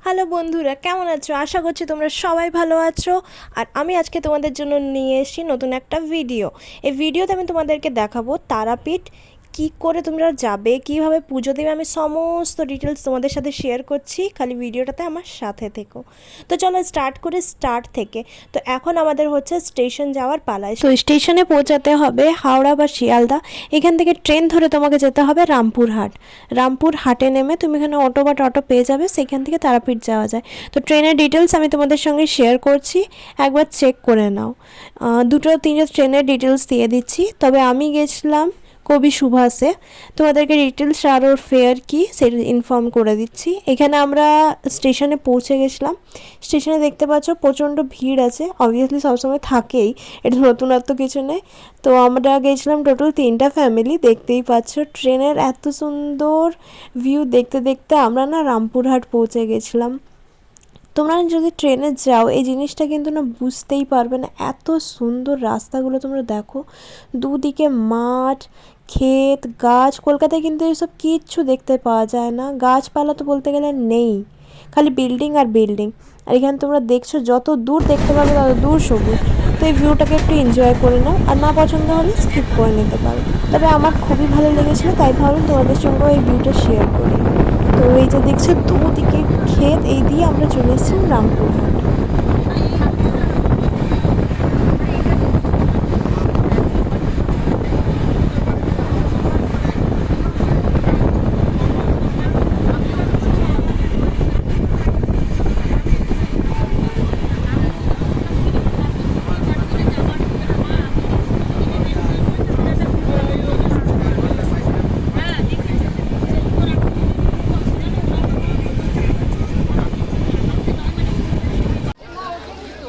Hello বন্ধুরা, কেমন আছো? আশা করছি তোমরা সবাই ভালো আছো। আর আমি আজকে তোমাদের জন্য নিয়ে এসেছি নতুন একটা ভিডিও। এই ভিডিওতে আমি তোমাদেরকে দেখাবো তারাপীঠ কী করে তোমরা যাবে, কীভাবে পুজো দেবে, আমি সমস্ত ডিটেলস তোমাদের সাথে শেয়ার করছি। খালি ভিডিওটাতে আমার সাথে থেকো। তো চলো স্টার্ট করে স্টার্ট থেকে। তো এখন আমাদের হচ্ছে স্টেশন যাওয়ার পালায়। তো স্টেশনে পৌঁছাতে হবে হাওড়া বা শিয়ালদা। এখান থেকে ট্রেন ধরে তোমাকে যেতে হবে রামপুরহাট। রামপুরহাটে নেমে তুমি এখানে অটো বা টোটো পেয়ে যাবে, সেখান থেকে তারাপীঠ যাওয়া যায়। তো ট্রেনের ডিটেলস আমি তোমাদের সঙ্গে শেয়ার করছি, একবার চেক করে নাও। দুটো তিনটে ট্রেনের ডিটেলস দিয়ে দিচ্ছি। তবে আমি গেছিলাম কবি সুভাষে। তোমাদেরকে ডিটেলস আর ওর ফেয়ার কী সেটা ইনফর্ম করে দিচ্ছি। এখানে আমরা স্টেশনে পৌঁছে গেছিলাম। স্টেশনে দেখতে পাচ্ছ প্রচণ্ড ভিড় আছে, অবভিয়াসলি সবসময় থাকেই, এটা নতুনত্ব কিছু নেই। তো আমরা গেছিলাম টোটাল 3টা ফ্যামিলি। দেখতেই পাচ্ছ ট্রেনের এত সুন্দর ভিউ দেখতে দেখতে আমরা না রামপুরহাট পৌঁছে গেছিলাম। তোমরা যদি ট্রেনে যাও এই জিনিসটা কিন্তু না বুঝতেই পারবে না, এত সুন্দর রাস্তাগুলো তোমরা দেখো, দুদিকে মাঠ, ক্ষেত, গাছ। কলকাতায় কিন্তু এইসব কিচ্ছু দেখতে পাওয়া যায় না, গাছপালা তো বলতে গেলে নেই, খালি বিল্ডিং আর বিল্ডিং। আর এখানে তোমরা দেখছো যত দূর দেখতে পাবে তত দূর সবুজ। তো এই ভিউটাকে একটু এনজয় করে নাও, আর না পছন্দ হলে স্কিপ করে নিতে পারো। তবে আমার খুবই ভালো লেগেছিলো, তাই ভাবলাম তোমাদের সঙ্গেও এই ভিউটা শেয়ার করি। তো এই যে দেখছো দুদিকে ক্ষেত, এই দিয়ে আমরা চলে এসেছিলাম রামপুরহাট।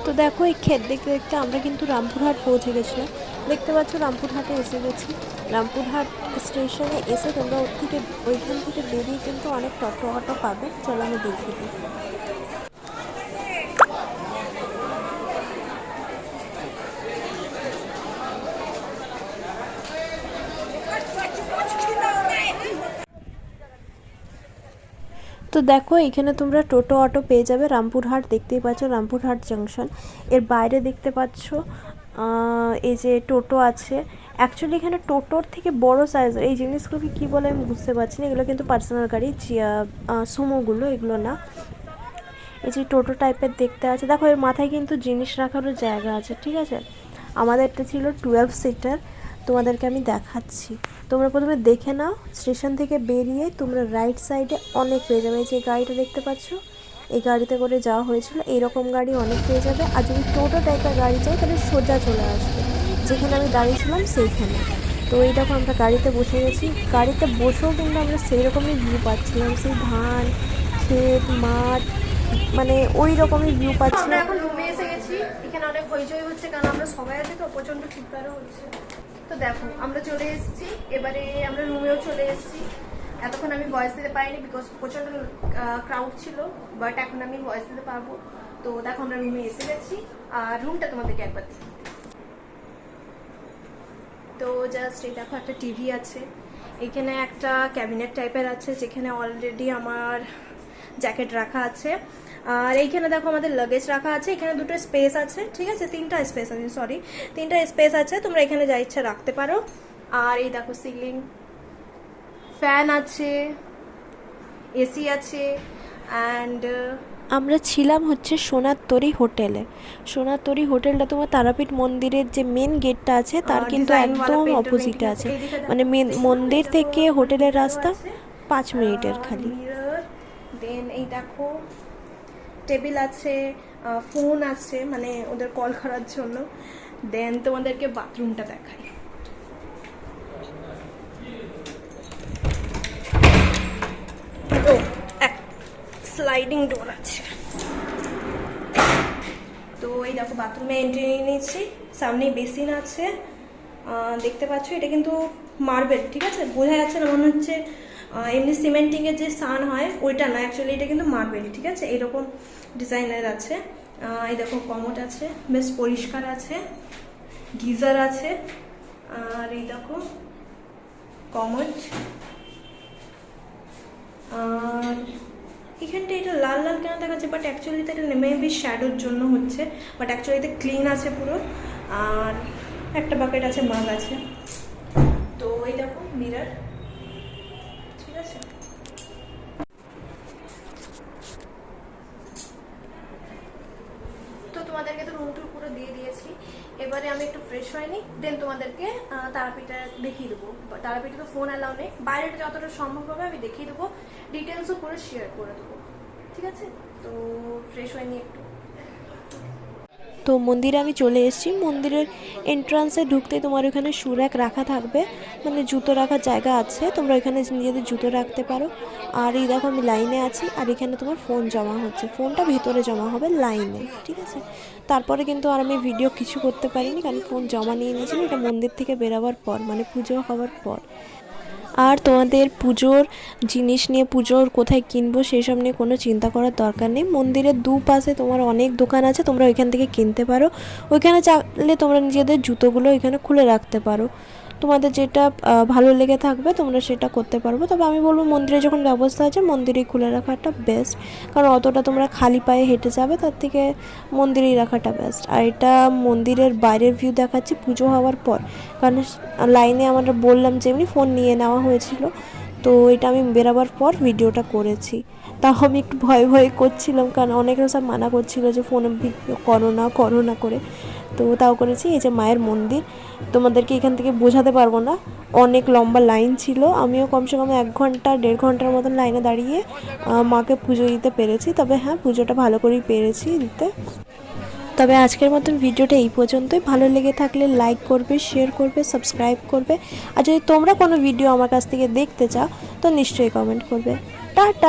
তো দেখো এই ক্ষেত দেখতে দেখতে আমরা কিন্তু রামপুরহাট পৌঁছে গেছিলাম। দেখতে পাচ্ছ রামপুরহাটে এসে গেছি। রামপুরহাট স্টেশনে এসে তোমরা ওইখান থেকে বেরিয়ে কিন্তু অনেক টোটো অটো পাবে। চলো আমি দেখিয়ে দিই। তো দেখো এখানে তোমরা টোটো অটো পেয়ে যাবে। রামপুরহাট দেখতেই পাচ্ছ, রামপুরহাট জাংশন। এর বাইরে দেখতে পাচ্ছ এই যে টোটো আছে। অ্যাকচুয়ালি এখানে টোটোর থেকে বড় সাইজের এই জিনিসগুলোকে কী বলে আমি বুঝতে পারছি না। এগুলো কিন্তু পার্সোনাল গাড়ি, সুমোগুলো, এগুলো না। এই যে টোটো টাইপের দেখতে আছে, দেখো এর মাথায় কিন্তু জিনিস রাখারও জায়গা আছে, ঠিক আছে। আমাদেরটা ছিল 12 সিটার, তোমাদেরকে আমি দেখাচ্ছি। তোমরা প্রথমে দেখে নাও। স্টেশন থেকে বেরিয়ে তোমরা রাইট সাইডে অনেক পেয়ে যাবে। এই যে গাড়িটা দেখতে পাচ্ছ, এই গাড়িতে করে যাওয়া হয়েছিল, এইরকম গাড়ি অনেক পেয়ে যাবে। আর যদি টোটো টাইপের গাড়ি চাই তাহলে সোজা চলে আসবে, যেখানে আমি দাঁড়িয়েছিলাম সেইখানে। তো এই দেখো আমরা গাড়িতে বসে গেছি। গাড়িতে বসেও কিন্তু আমরা সেই রকমই ভিউ পাচ্ছিলাম, সেই ধান, ক্ষেত, মাঠ, মানে ওই রকমই ভিউ পাচ্ছি। আমরা এখন রুমে এসে গেছি। এখানে অনেক হইচই হচ্ছে কারণ আমরা সবাই আছি, তো প্রচন্ড চিৎকারও হচ্ছে। তো দেখো আমরা চলে এসেছি, এবারে আমরা রুমেও চলে এসেছি। এতক্ষণ আমি ভয়েস দিতে পারিনি বিকজ প্রচন্ড ক্রাউড ছিল, বাট এখন আমি ভয়েস দিতে পারবো। তো দেখো আমরা রুমে এসে গেছি, আর রুমটা তোমাদেরকে একবার দেখি। তো জাস্ট এই দেখো একটা টিভি আছে, এখানে একটা ক্যাবিনেট টাইপের আছে যেখানে অলরেডি আমার জ্যাকেট রাখা আছে। আর এইখানে দেখো আমাদের লাগেজ রাখা আছে। এখানে দুটো স্পেস আছে, ঠিক আছে, 3টা স্পেস আছে, সরি 3টা স্পেস আছে, তোমরা এখানে যা ইচ্ছা রাখতে পারো। আর এই দেখো সিলিং ফ্যান আছে, এসি আছে। অ্যান্ড আমরা ছিলাম হচ্ছে সোনার তরী হোটেলে। সোনার তরী হোটেলটা তোমার তারাপীঠ মন্দিরের যে মেন গেটটা আছে তার কিন্তু একদম অপোজিটে আছে, মানে মেন মন্দির থেকে হোটেলের রাস্তা 5 মিনিটের খালি। দেন এই দেখো টেবিল আছে, ফোন আছে, মানে ওদের কল করার জন্য। দেন তোমাদেরকে বাথরুমটা দেখাই। ও এক স্লাইডিং ডোর আছে। তো এই দেখো বাথরুমে এন্ট্রি নিয়ে নিয়েছি, সামনে বেসিন আছে। দেখতে পাচ্ছ এটা কিন্তু মার্বেল, ঠিক আছে, বোঝা যাচ্ছে না, মনে হচ্ছে এমনি সিমেন্টিংয়ের যে সান হয় ওইটা না, অ্যাকচুয়ালি এটা কিন্তু মার্বেল, ঠিক আছে, এরকম ডিজাইনের আছে। এই দেখো কমোড আছে, বেশ পরিষ্কার আছে, গিজার আছে। আর এই দেখো কমোড, আর এখানটা এটা লাল লাল কেন দেখাচ্ছে, বাট অ্যাকচুয়ালিতে এটা মেবি শ্যাডোর জন্য হচ্ছে, বাট অ্যাকচুয়ালিতে ক্লিন আছে পুরো। আর একটা বাকেট আছে, মাগ আছে। তো এই দেখো মিরর, ঠিক আছে। তো তোমাদেরকে তো রুম টুর পুরো দিয়ে দিয়েছি। এবারে আমি একটু ফ্রেশ হয়নি, দেন তোমাদেরকে তারাপীঠটা দেখিয়ে দেবো। তারাপীঠে তো ফোন অ্যালাউ নেই, বাইরেটা যতটা সম্ভব হবে আমি দেখিয়ে দেবো, ডিটেলসও পুরো শেয়ার করে দেবো, ঠিক আছে। তো ফ্রেশ হয়নি একটু। তো মন্দিরে আমি চলে এসেছি। মন্দিরের এন্ট্রান্সে ঢুকতেই তোমার ওখানে শু র্যাক রাখা থাকবে, মানে জুতো রাখার জায়গা আছে, তোমরা এখানে নিজেদের জুতো রাখতে পারো। আর এই দেখো আমি লাইনে আছি, আর এখানে তোমার ফোন জমা হচ্ছে, ফোনটা ভেতরে জমা হবে লাইনে, ঠিক আছে। তারপরে কিন্তু আর আমি ভিডিও কিছু করতে পারিনি, কারণ ফোন জমা নিয়ে নিয়েছিল, এটা মন্দির থেকে বেরোবার পর, মানে পুজো হওয়ার পর। আর তোমাদের পুজোর জিনিস নিয়ে, পুজোর কোথায় কিনবো সেসব নিয়ে কোনো চিন্তা করার দরকার নেই। মন্দিরের দুপাশে তোমার অনেক দোকান আছে, তোমরা ওইখান থেকে কিনতে পারো। ওইখানে চাইলে তোমরা নিজেদের জুতোগুলো ওইখানে খুলে রাখতে পারো, তোমাদের যেটা ভালো লেগে থাকবে তোমরা সেটা করতে পারবো। তবে আমি বলবো মন্দিরে যখন ব্যবস্থা আছে মন্দিরেই খুলে রাখাটা বেস্ট, কারণ অতটা তোমরা খালি পায়ে হেঁটে যাবে, তার থেকে মন্দিরেই রাখাটা বেস্ট। আর এটা মন্দিরের বাইরের ভিউ দেখাচ্ছি পুজো হওয়ার পর, কারণ লাইনে আমরা বললাম যে এমনি ফোন নিয়ে নেওয়া হয়েছিল, তো এটা আমি বেরাবার পর ভিডিওটা করেছি। তাও আমি একটু ভয় ভয় করছিলাম, কারণ অনেকের সব মানা করছিল যে ফোনে ভিডিও করো না করে, তো তাও করেছি। এই যে মায়ের মন্দির, তোমাদেরকে এখান থেকে বোঝাতে পারবো না, অনেক লম্বা লাইন ছিল। আমিও কমসে কম 1-1.5 ঘন্টার মতন লাইনে দাঁড়িয়ে মাকে পুজো দিতে পেরেছি। তবে হ্যাঁ, পুজোটা ভালো করেই পেরেছি দিতে। তবে আজকের মতন ভিডিওটা এই পর্যন্তই। ভালো লেগে থাকলে লাইক করবে, শেয়ার করবে, সাবস্ক্রাইব করবে। আর যদি তোমরা কোনো ভিডিও আমার কাছ থেকে দেখতে চাও তো নিশ্চয়ই কমেন্ট করবে। টাটা।